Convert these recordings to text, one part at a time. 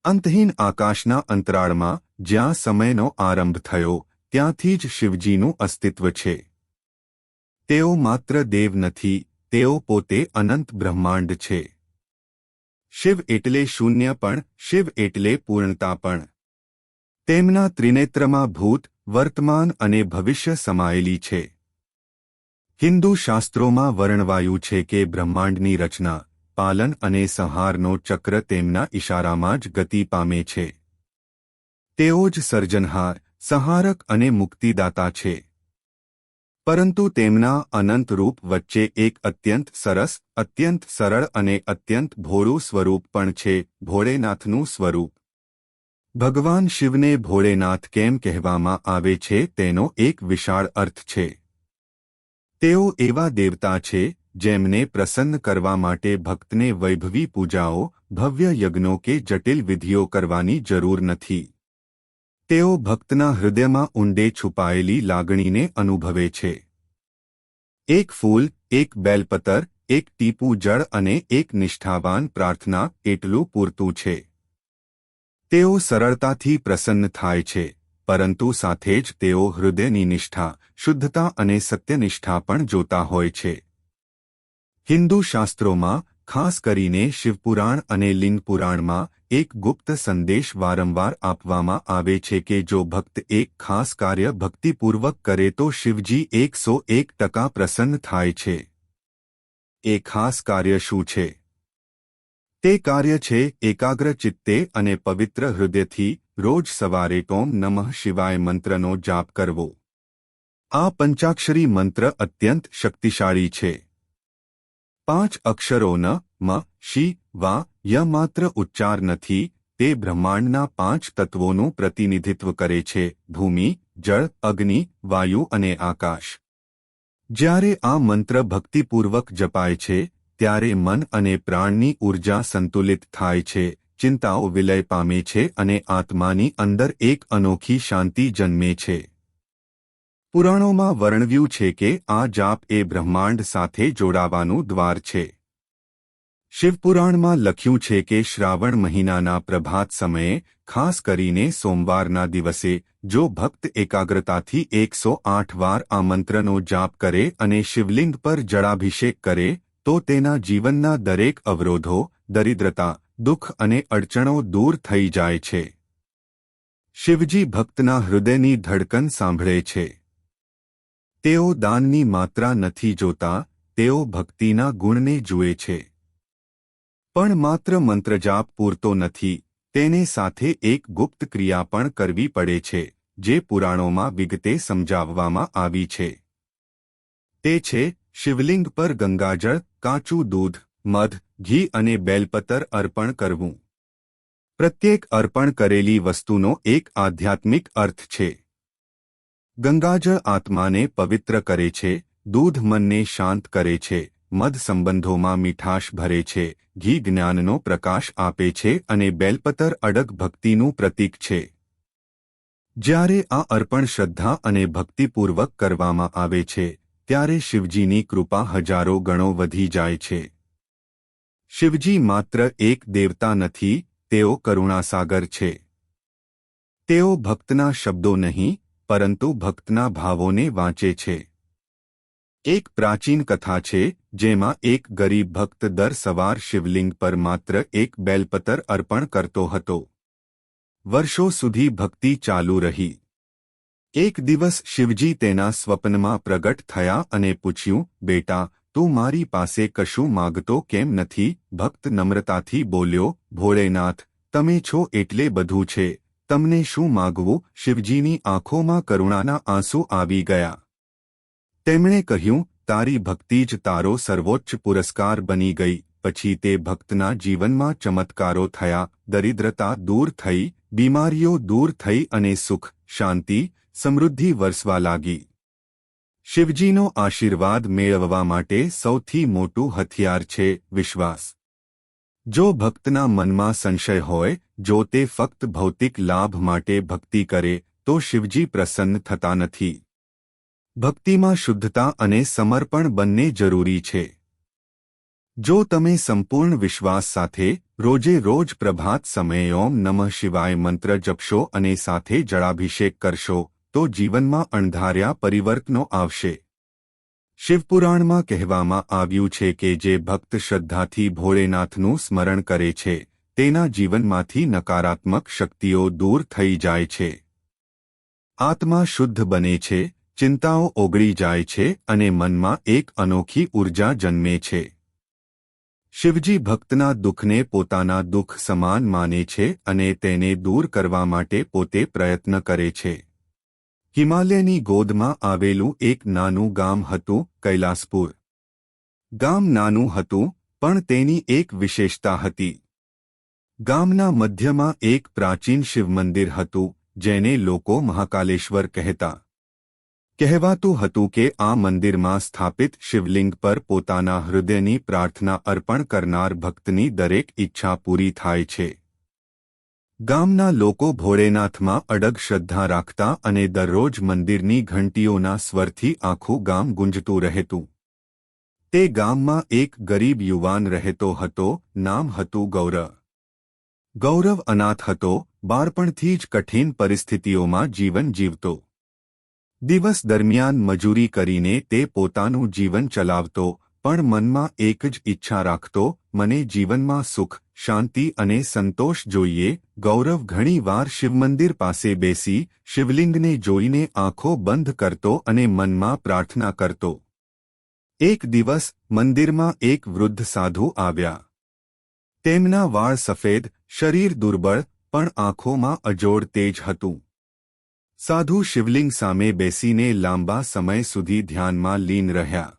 અંતહીન આકાશના અંતરાળમાં જ્યાં સમયનો આરંભ થયો ત્યાંથી જ શિવજીનું અસ્તિત્વ છે. તેઓ માત્ર દેવ નથી, તેઓ પોતે અનંત બ્રહ્માંડ છે. શિવ એટલે શૂન્ય પણ, શિવ એટલે પૂર્ણતા પણ. તેમના ત્રિનેત્રમાં ભૂત, વર્તમાન અને ભવિષ્ય સમાયેલી છે. હિન્દુ શાસ્ત્રોમાં વર્ણવાયું છે કે બ્રહ્માંડની રચના, પાલન અને સંહારનો ચક્ર તેમના ઇશારામાં જ ગતિ પામે છે. તેઓ જ સર્જનહાર, સંહારક અને મુક્તિદાતા છે. પરંતુ તેમના અનંત રૂપ વચ્ચે એક અત્યંત સરસ, અત્યંત સરળ અને અત્યંત ભોળું સ્વરૂપ પણ છે, ભોળેનાથનું સ્વરૂપ. ભગવાન શિવને ભોળેનાથ કેમ કહેવામાં આવે છે તેનો એક વિશાળ અર્થ છે. તેઓ એવા દેવતા છે જેમને પ્રસન્ન કરવા માટે ભક્તને વૈભવી પૂજાઓ, ભવ્ય યજ્ઞો કે જટિલ વિધિઓ કરવાની જરૂર નથી. તેઓ ભક્તના હૃદયમાં ઊંડે છુપાયેલી લાગણીને અનુભવે છે. એક ફૂલ, એક બેલપત્ર, એક ટીપું જળ અને એક નિષ્ઠાવાન પ્રાર્થના એટલું પૂરતું છે. તેઓ સરળતાથી પ્રસન્ન થાય છે, પરંતુ સાથે જ તેઓ હૃદયની નિષ્ઠા, શુદ્ધતા અને સત્યનિષ્ઠા પણ જોતા હોય છે. હિન્દુ શાસ્ત્રોમાં, ખાસ કરીને શિવપુરાણ અને લિંગ પુરાણમાં, એક ગુપ્ત સંદેશ વારંવાર આપવામાં આવે છે કે જો ભક્ત એક ખાસ કાર્ય ભક્તિપૂર્વક કરે તો શિવજી 101% પ્રસન્ન થાય છે. એ ખાસ કાર્ય શું છે? તે કાર્ય છે એકાગ્ર ચિત્તે અને પવિત્ર હૃદયથી રોજ સવારે ઓમ નમઃ શિવાય મંત્રનો જાપ કરવો. આ પંચાક્ષરી મંત્ર અત્યંત શક્તિશાળી છે. 5 અક્ષરો ન, મ, શિ, વા, ય માત્ર ઉચ્ચાર નથી, તે બ્રહ્માંડના 5 તત્વોનું પ્રતિનિધિત્વ કરે છે: ભૂમિ, જળ, અગ્નિ, વાયુ અને આકાશ. જ્યારે આ મંત્ર ભક્તિપૂર્વક જપાય છે, ત્યારે મન અને પ્રાણની ઊર્જા સંતુલિત થાય છે, ચિંતાઓ વિલય પામે છે અને આત્માની અંદર એક અનોખી શાંતિ જન્મે છે. પુરાણોમાં વર્ણવ્યું છે કે આ જાપ એ બ્રહ્માંડ સાથે જોડાવાનું દ્વાર છે. શિવપુરાણમાં લખ્યું છે કે શ્રાવણ મહિનાના પ્રભાત સમયે, ખાસ કરીને સોમવારના દિવસે, જો ભક્ત એકાગ્રતાથી 108 વાર આ મંત્રનો જાપ કરે અને શિવલિંગ પર જળાભિષેક કરે, તો તેના જીવનના દરેક અવરોધો, દરિદ્રતા, દુઃખ અને અડચણો દૂર થઈ જાય છે. શિવજી ભક્તના હૃદયની ધડકન સાંભળે છે. તેઓ દાનની માત્રા નથી જોતા, તેઓ ભક્તિના ગુણને જુએ છે. પણ માત્ર મંત્રજાપ પૂરતો નથી, તેને સાથે એક ગુપ્ત ક્રિયા પણ કરવી પડે છે, જે પુરાણોમાં વિગતે સમજાવવામાં આવી છે. તે છે શિવલિંગ પર ગંગાજળ, કાચું દૂધ, મધ, ઘી અને બેલપત્ર અર્પણ કરવું. પ્રત્યેક અર્પણ કરેલી વસ્તુનો એક આધ્યાત્મિક અર્થ છે. ગંગાજળ આત્માને પવિત્ર કરે છે, દૂધ મનને શાંત કરે છે, મધ સંબંધોમાં મીઠાશ ભરે છે, ઘી જ્ઞાનનો પ્રકાશ આપે છે અને બેલપત્ર અડગ ભક્તિનું પ્રતીક છે. જ્યારે આ અર્પણ શ્રદ્ધા અને ભક્તિપૂર્વક કરવામાં આવે છે, ત્યારે શિવજીની કૃપા હજારો ગણો વધી જાય છે. શિવજી માત્ર એક દેવતા નથી, તેઓ કરુણાસાગર છે. તેઓ ભક્તના શબ્દો નહીં, પરંતુ ભક્તના ભાવોને વાંચે છે. એક પ્રાચીન કથા છે, જેમાં એક ગરીબ ભક્ત દર સવાર શિવલિંગ પર માત્ર એક બેલપત્ર અર્પણ કરતો હતો. વર્ષો સુધી ભક્તિ ચાલુ રહી. એક દિવસ શિવજી તેના સ્વપ્નમાં પ્રગટ થયા અને પૂછ્યું, બેટા, તું મારી પાસે કશું માગતો કેમ નથી? ભક્ત નમ્રતાથી બોલ્યો, ભોળેનાથ, તમે છો એટલે બધું છે, તમને શું માગવું? શિવજીની આંખોમાં કરુણાના આંસુ આવી ગયા. તેમણે કહ્યું, તારી ભક્તિ જ તારો સર્વોચ્ચ પુરસ્કાર બની ગઈ. પછી તે ભક્તના જીવનમાં ચમત્કારો થયા, દરિદ્રતા દૂર થઈ, બીમારીઓ દૂર થઈ અને સુખ, શાંતિ, સમૃદ્ધિ વરસવા લાગી. શિવજીનો આશીર્વાદ મેળવવા માટે સૌથી મોટું હથિયાર છે વિશ્વાસ. જો ભક્તના મનમાં સંશય હોય, જો તે ફક્ત ભૌતિક લાભ માટે ભક્તિ કરે, તો શિવજી પ્રસન્ન થતા નથી. ભક્તિમાં શુદ્ધતા અને સમર્પણ બંને જરૂરી છે. જો તમે સંપૂર્ણ વિશ્વાસ સાથે, રોજે રોજ પ્રભાત સમયે ઓમ નમઃ શિવાય મંત્ર જપશો અને સાથે જળાભિષેક કરશો તો જીવનમાં અણધાર્યા પરિવર્તનો આવશે. શિવપુરાણમાં કહેવામાં આવ્યું છે કે જે ભક્ત શ્રદ્ધાથી ભોળેનાથનું સ્મરણ કરે છે તેના જીવનમાંથી નકારાત્મક શક્તિઓ દૂર થઈ જાય છે. આત્મા શુદ્ધ બને છે, ચિંતાઓ ઓગળી જાય છે અને મનમાં એક અનોખી ઊર્જા જન્મે છે. શિવજી ભક્તના દુઃખને પોતાના દુઃખ સમાન માને છે અને તેને દૂર કરવા માટે પોતે પ્રયત્ન કરે છે. હિમાલયની ગોદમાં આવેલું એક નાનું ગામ હતું, કૈલાસપુર. ગામ નાનું હતું, પણ તેની એક વિશેષતા હતી. ગામના મધ્યમાં એક પ્રાચીન શિવમંદિર હતું, જેને લોકો મહાકાલેશ્વર કહેતા. કહેવાતું હતું કે આ મંદિરમાં સ્થાપિત શિવલિંગ પર પોતાના હૃદયની પ્રાર્થના અર્પણ કરનાર ભક્તની દરેક ઈચ્છા પૂરી થાય છે. ગામના લોકો ભોળેનાથમાં અડગ શ્રદ્ધા રાખતા અને દરરોજ મંદિરની ઘંટીઓના સ્વરથી આખું ગામ ગુંજતું રહેતું. તે ગામમાં એક ગરીબ યુવાન રહેતો હતો, નામ હતું ગૌરવ. ગૌરવ અનાથ હતો, બાળપણથી જ કઠિન પરિસ્થિતિઓમાં જીવન જીવતો. દિવસ દરમિયાન મજૂરી કરીને તે પોતાનું જીવન ચલાવતો, પણ મનમાં એક જ ઈચ્છા રાખતો, મને જીવનમાં સુખ, શાંતિ અને સંતોષ જોઈએ. ગૌરવ ઘણી વાર શિવમંદિર પાસે બેસી શિવલિંગને જોઈને આંખો બંધ કરતો અને મનમાં પ્રાર્થના કરતો. એક દિવસ મંદિરમાં એક વૃદ્ધ સાધુ આવ્યા. તેમના વાળ સફેદ, શરીર દુર્બળ, પણ આંખોમાં અજોડ તેજ હતું. સાધુ શિવલિંગ સામે બેસીને લાંબા સમય સુધી ધ્યાનમાં લીન રહ્યા.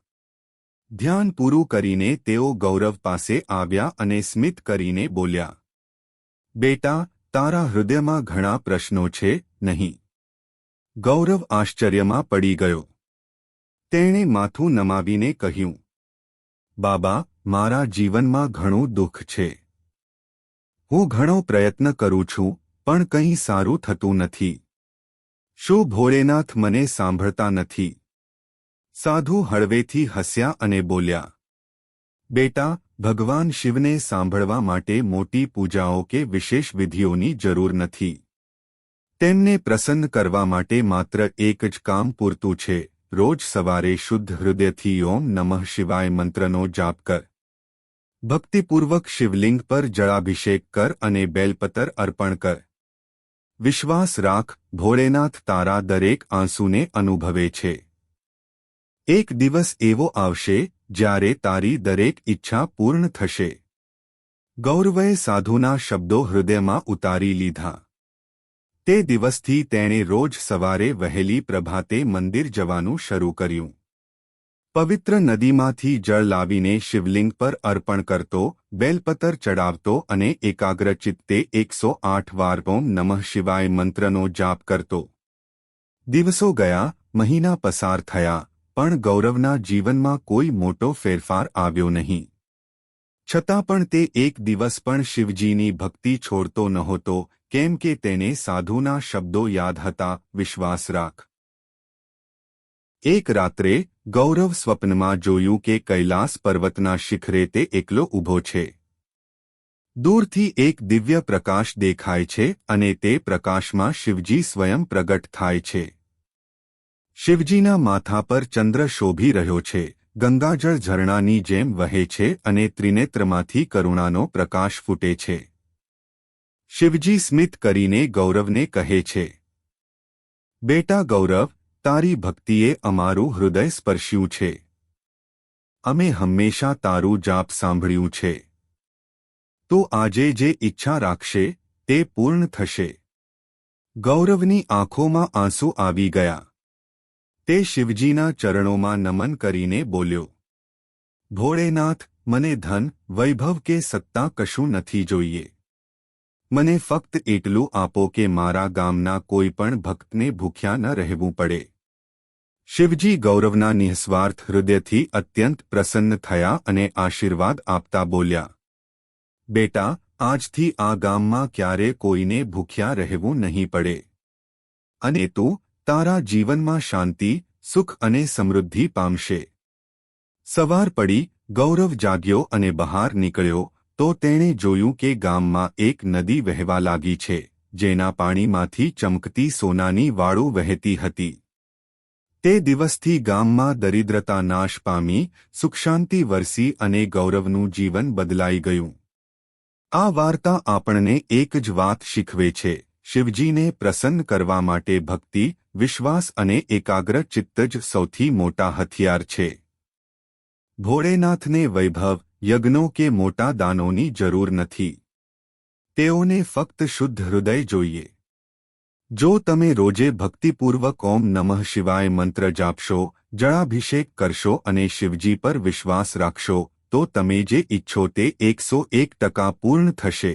ધ્યાન પૂરું કરીને તેઓ ગૌરવ પાસે આવ્યા અને સ્મિત કરીને બોલ્યા, બેટા, તારા હૃદયમાં ઘણા પ્રશ્નો છે, નહીં? ગૌરવ આશ્ચર્યમાં પડી ગયો. તેણે માથું નમાવીને કહ્યું, બાબા, મારા જીવનમાં ઘણું દુઃખ છે. હું ઘણો પ્રયત્ન કરું છું, પણ કંઈ સારું થતું નથી. શું ભોળેનાથ મને સાંભળતા નથી? સાધુ હળવેથી હસ્યા અને બોલ્યા, બેટા, ભગવાન શિવને સાંભળવા માટે મોટી પૂજાઓ કે વિશેષ વિધિઓની જરૂર નથી. તેમને પ્રસન્ન કરવા માટે માત્ર એક જ કામ પૂરતું છે. રોજ સવારે શુદ્ધ હૃદયથી ઓમ નમઃ શિવાય મંત્રનો જાપ કર. ભક્તિપૂર્વક શિવલિંગ પર જળાભિષેક કર અને બેલપત્ર અર્પણ કર. વિશ્વાસ રાખ, ભોળેનાથ તારા દરેક આંસુને અનુભવે છે. એક દિવસ એવો આવશે જ્યારે તારી દરેક ઈચ્છા પૂર્ણ થશે. ગૌરવે સાધુના શબ્દો હૃદયમાં ઉતારી લીધા. તે દિવસથી તેણે રોજ સવારે વહેલી પ્રભાતે મંદિર જવાનું શરૂ કર્યું. પવિત્ર નદીમાંથી જળ લાવીને શિવલિંગ પર અર્પણ કરતો, બેલપત્ર ચડાવતો અને એકાગ્રચિત્તે 108 વાર ઓમ નમઃ શિવાય મંત્રનો જાપ કરતો. દિવસો ગયા, મહિના પસાર થયા, પણ ગૌરવના જીવનમાં કોઈ મોટો ફેરફાર આવ્યો નહીં. છતાં પણ તે એક દિવસ પણ શિવજીની ભક્તિ છોડતો નહોતો, કેમ કે તેને સાધુના શબ્દો યાદ હતા, વિશ્વાસ રાખ. એક રાત્રે ગૌરવ સ્વપ્નમાં જોયું કે કૈલાસ પર્વતના શિખરે તે એકલો ઊભો છે. દૂરથી એક દિવ્ય પ્રકાશ દેખાય છે અને તે પ્રકાશમાં શિવજી સ્વયં પ્રગટ થાય છે. શિવજીના માથા પર ચંદ્ર શોભી રહ્યો છે, ગંગાજળ ઝરણાની જેમ વહે છે અને ત્રિનેત્રમાંથી કરુણાનો પ્રકાશ ફૂટે છે. શિવજી સ્મિત કરીને ગૌરવને કહે છે, બેટા ગૌરવ, તારી ભક્તિએ અમારું હૃદય સ્પર્શ્યું છે. અમે હંમેશા તારું જાપ સાંભળ્યું છે. તો આજે જે ઈચ્છા રાખશે તે પૂર્ણ થશે. ગૌરવની આંખોમાં આંસુ આવી ગયા. તે શિવજીના ચરણોમાં નમન કરીને બોલ્યો, ભોળેનાથ, મને ધન, વૈભવ કે સત્તા કશું નથી જોઈએ. મને ફક્ત એટલું આપો કે મારા ગામના કોઈ પણ ભક્તને ભૂખ્યા ન રહેવું પડે. શિવજી ગૌરવના નિઃસ્વાર્થ હૃદયથી અત્યંત પ્રસન્ન થયા અને આશીર્વાદ આપતા બોલ્યા, બેટા, આજથી આ ગામમાં ક્યારે કોઈને ભૂખ્યા રહેવું નહીં પડે. અને તું તારા જીવનમાં શાંતિ, સુખ અને સમૃદ્ધિ પામશે. સવાર પડી, ગૌરવ જાગ્યો અને બહાર નીકળ્યો, તો તેણે જોયું કે ગામમાં એક નદી વહેવા લાગી છે, જેના પાણીમાંથી ચમકતી સોનાની વાળું વહેતી હતી. તે દિવસથી ગામમાં દરિદ્રતા નાશ પામી, સુખશાંતિ વરસી અને ગૌરવનું જીવન બદલાઈ ગયું. આ વાર્તા આપણને એક જ વાત શીખવે છે: શિવજીને પ્રસન્ન કરવા માટે ભક્તિ, વિશ્વાસ અને એકાગ્ર ચિત્ત જ સૌથી મોટા હથિયાર છે. ભોળેનાથને વૈભવ, યજ્ઞો કે મોટા દાનોની જરૂર નથી. તેઓને ફક્ત શુદ્ધ હૃદય જોઈએ. જો તમે રોજે ભક્તિપૂર્વક ઓમ નમઃ શિવાય મંત્ર જાપશો, જળાભિષેક કરશો અને શિવજી પર વિશ્વાસ રાખશો, તો તમે જે ઈચ્છો તે 101% પૂર્ણ થશે.